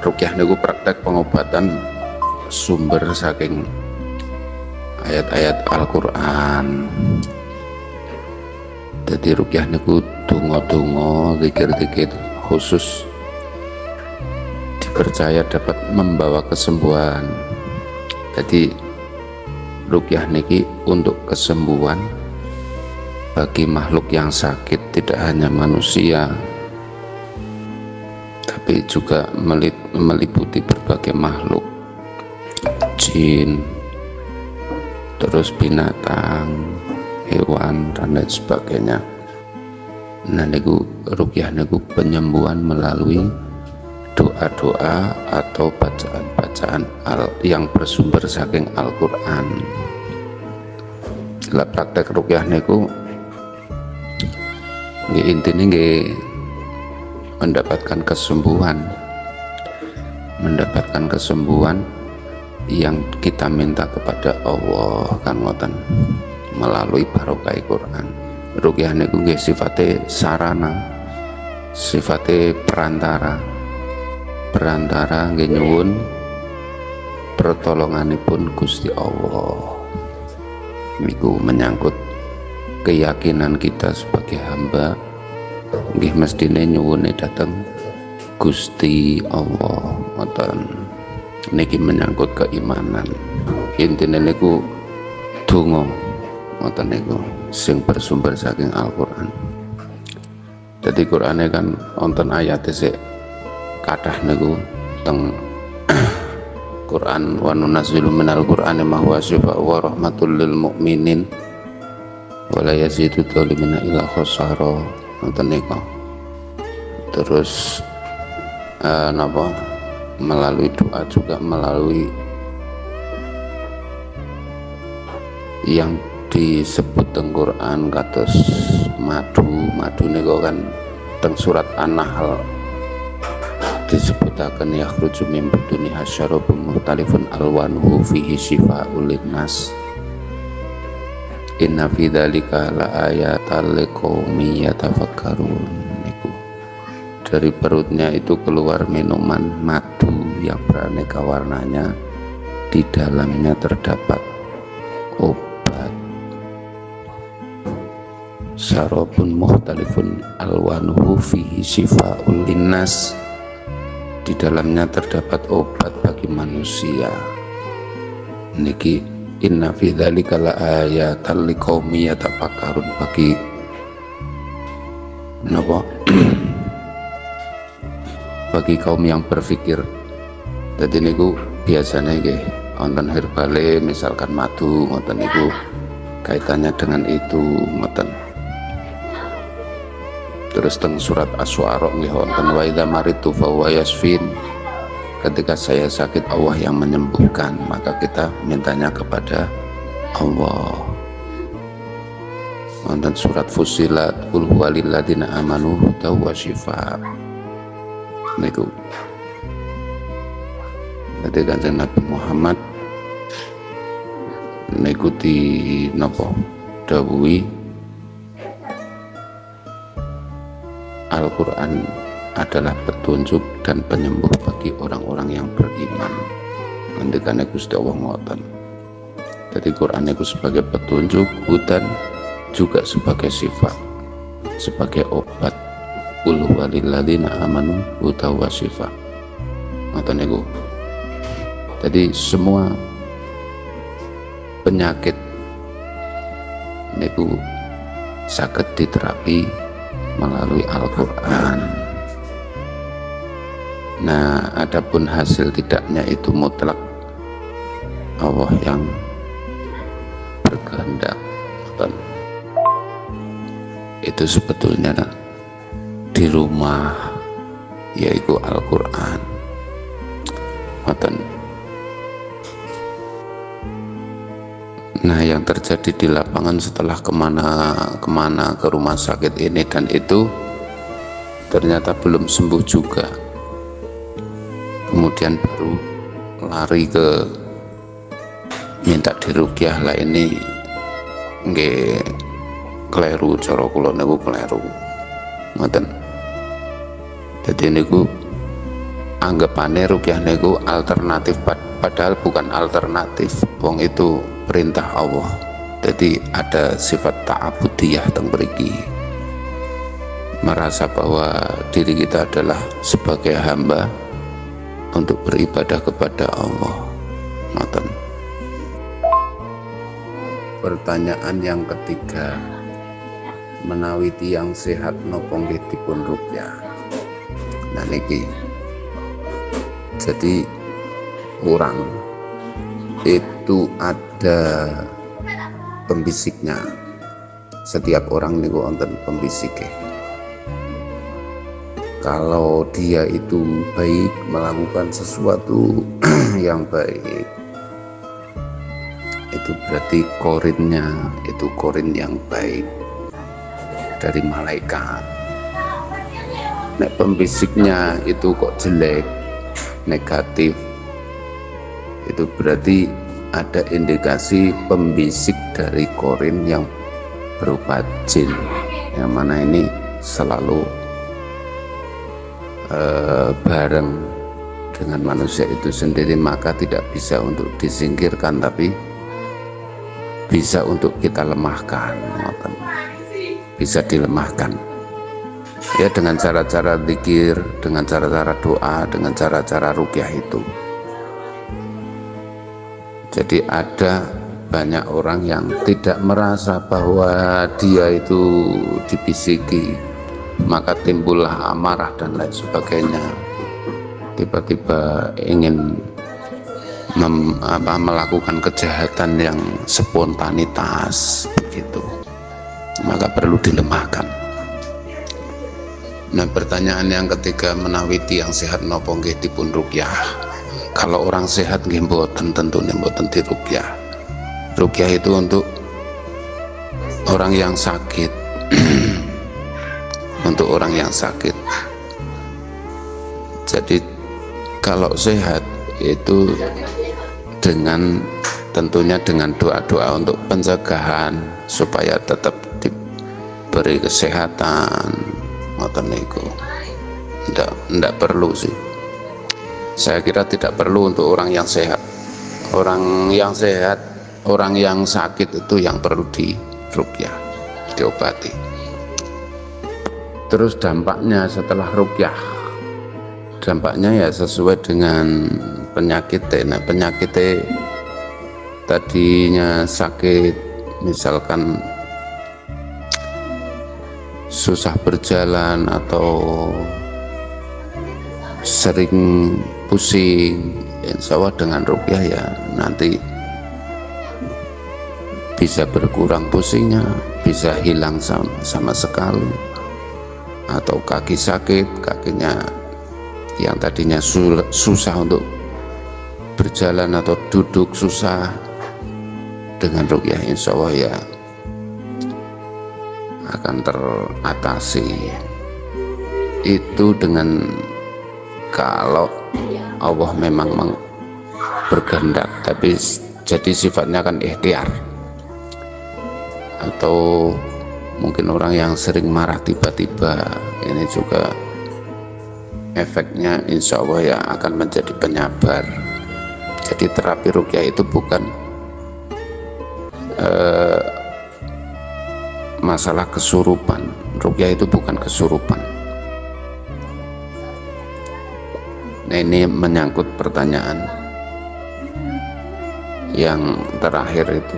rukyah niku praktek pengobatan sumber saking ayat-ayat Al-Qur'an. Jadi rukyah niku donga-donga, zikir-zikir khusus dipercaya dapat membawa kesembuhan. Jadi rukyah niki untuk kesembuhan bagi makhluk yang sakit, tidak hanya manusia tapi juga meliputi berbagai makhluk, jin, terus binatang, hewan dan lain sebagainya. Nah niku rukyah niku penyembuhan melalui doa-doa atau bacaan-bacaan yang bersumber saking Al-Qur'an. Lah praktek rukyah niku nggih intine nggih mendapatkan kesembuhan yang kita minta kepada Allah kan ngoten, melalui barokah Quran. Rukyah niku nggih sifate sarana, sifate perantara nggih nyuwun pertolonganipun Gusti Allah. Niku menyangkut keyakinan kita sebagai hamba, nggih mestine nyuwune dateng Gusti Allah. Ngoten niki menyangkut keimanan. Intine niku donga ngoten niku sing bersumber saking Al-Qur'an. Jadi Qur'ane kan wonten ayate sik kathah niku teng Quran, wa nunazzilu minal Qur'ani ma huwa syifaa'un wa rahmatul lil mu'minin wa la yazidu dzalimina illa khasara. Ngoten niku. Terus melalui doa juga, melalui yang disebut teng Quran kados madu niku kan teng surat An-Nahl disebutaken yakhruju min butuni hasyarabun mukhtalifun alwanuhu fihi syifaa'ul linnas inna fi dzalika laayatan liqaumin yatafakkarun. Niku dari perutnya itu keluar minuman madu yang beraneka warnanya, di dalamnya terdapat obat. Syarabun mukhtalifun alwanuhu fihi syifaa'ul linnas, di dalamnya terdapat obat bagi manusia. Niki inna fi dzalika laayatan liqaumin yatafakkarun, bagi napa bagi kaum yang berpikir. Jadi niku biasanya nggih wonten herbale, misalkan madu ngoten niku kaitannya dengan itu ngoten. Terus teng surat Asy-Syu'ara nggih wonten wa idza maritu fa huwa yashfin, ketika saya sakit Allah yang menyembuhkan, maka kita mintanya kepada Allah. Wonten surat Fussilat qul huwalil ladzina amanu hudan wa syifaa. Niku dadi Kanjeng Nabi Muhammad niku di napa dawuhi Al-Quran adalah petunjuk dan penyembuh bagi orang-orang yang beriman. Ngendikane Gusti Allah ngoten. Jadi Quran itu sebagai petunjuk, hudan juga sebagai sifat, sebagai obat. Qul huwalil ladzina amanu hudan wa syifaa. Ngoten niku. Jadi semua penyakit niku saged diterapi melalui Al-Quran. Nah, adapun hasil tidaknya itu mutlak Allah yang berkehendak. Itu sebetulnya di rumah yaitu Al-Quran. Nah, yang terjadi di lapangan setelah kemana ke rumah sakit ini dan itu ternyata belum sembuh juga, kemudian baru lari ke minta dirukyah lah, ini nggih kleru, cara kula niku kleru ngoten. Dadi niku anggapane rukyah niku alternatif, padahal bukan alternatif. Wong itu perintah Allah. Jadi ada sifat ta'abudiyah teng mriki. Merasa bahwa diri kita adalah sebagai hamba untuk beribadah kepada Allah. Ngoten. Pertanyaan yang ketiga, menawi tiyang sehat napa nggih dipun rukyah? Nah niki, jadi orang itu ada pembisiknya. Setiap orang niku wonten pembisike. Kalau dia itu baik, melakukan sesuatu yang baik, itu berarti korinnya itu korin yang baik dari malaikat. Nek pembisiknya itu kok jelek, negatif, itu berarti ada indikasi pembisik dari korin yang berupa jin, yang mana ini selalu bareng dengan manusia itu sendiri, maka tidak bisa untuk disingkirkan, tapi bisa untuk kita lemahkan, bisa dilemahkan ya dengan cara-cara zikir, dengan cara-cara doa, dengan cara-cara rukyah itu. Jadi ada banyak orang yang tidak merasa bahwa dia itu dibisiki, maka timbullah amarah dan lain sebagainya, tiba-tiba ingin melakukan kejahatan yang spontanitas begitu, maka perlu dilemahkan. Nah, pertanyaan yang ketiga, menawi tiyang sehat napa nggih dipun rukyah? Kalau orang sehat nggih mboten, tentunya mboten dirukyah. Rukyah itu untuk orang yang sakit. Untuk orang yang sakit. Jadi kalau sehat itu tentunya dengan doa-doa untuk pencegahan supaya tetap diberi kesehatan. Ngoten niku. Ndak perlu sih. Saya kira tidak perlu untuk orang yang sehat. Orang yang sehat, orang yang sakit itu yang perlu dirukyah, diobati. Terus dampaknya setelah rukyah, dampaknya ya sesuai dengan penyakitnya. Nah, penyakitnya tadinya sakit, misalkan susah berjalan atau sering pusing, insya Allah dengan rukyah ya nanti bisa berkurang pusingnya, bisa hilang sama sekali. Atau kaki sakit, kakinya yang tadinya susah untuk berjalan atau duduk susah, dengan rukyah insya Allah ya akan teratasi. Itu dengan kalau Allah memang berkehendak, tapi jadi sifatnya kan ikhtiar. Atau mungkin orang yang sering marah tiba-tiba, ini juga efeknya insya Allah ya akan menjadi penyabar. Jadi terapi rukyah itu bukan masalah kesurupan. Rukyah itu bukan kesurupan. Nah, ini menyangkut pertanyaan yang terakhir itu.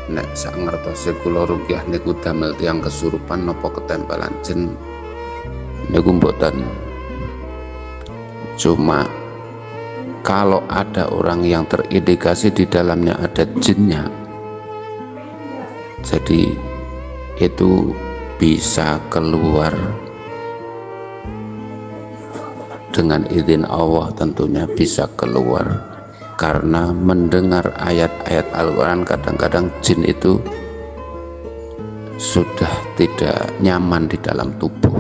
Nek sak ngertose kula rukyah niku damel tiyang kesurupan napa ketempelan jin niku mboten. Cuma kalau ada orang yang terindikasi di dalamnya ada jinnya, jadi itu bisa keluar dengan izin Allah, tentunya bisa keluar karena mendengar ayat-ayat Al-Quran. Kadang-kadang jin itu sudah tidak nyaman di dalam tubuh,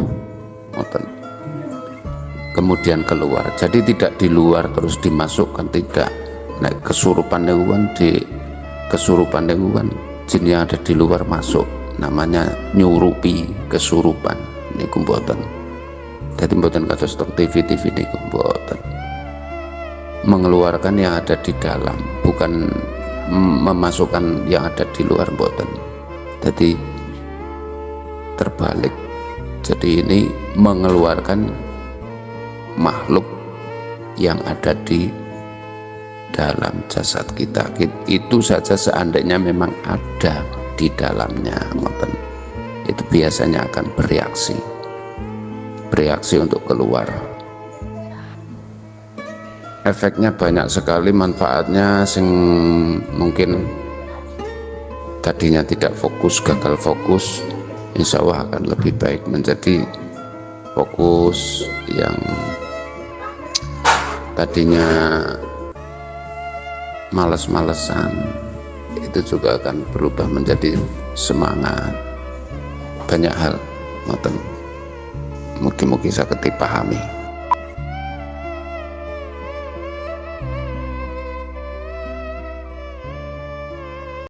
kemudian keluar. Jadi tidak di luar terus dimasukkan, tidak. Nah, kesurupan kan jin yang ada di luar masuk, namanya nyurupi kesurupan. Ini kumboten. Jadi mboten kados tok TV niku mboten. Mengeluarkan yang ada di dalam, bukan memasukkan yang ada di luar, mboten. Jadi terbalik. Jadi ini mengeluarkan makhluk yang ada di dalam jasad kita. Itu saja seandainya memang ada di dalamnya, ngoten. Itu biasanya akan bereaksi untuk keluar. Efeknya banyak sekali, manfaatnya sing mungkin tadinya tidak fokus, gagal fokus, insya Allah akan lebih baik menjadi fokus. Yang tadinya malas-malesan itu juga akan berubah menjadi semangat. Banyak hal, ngoten. Mugi-mugi saged dipahami.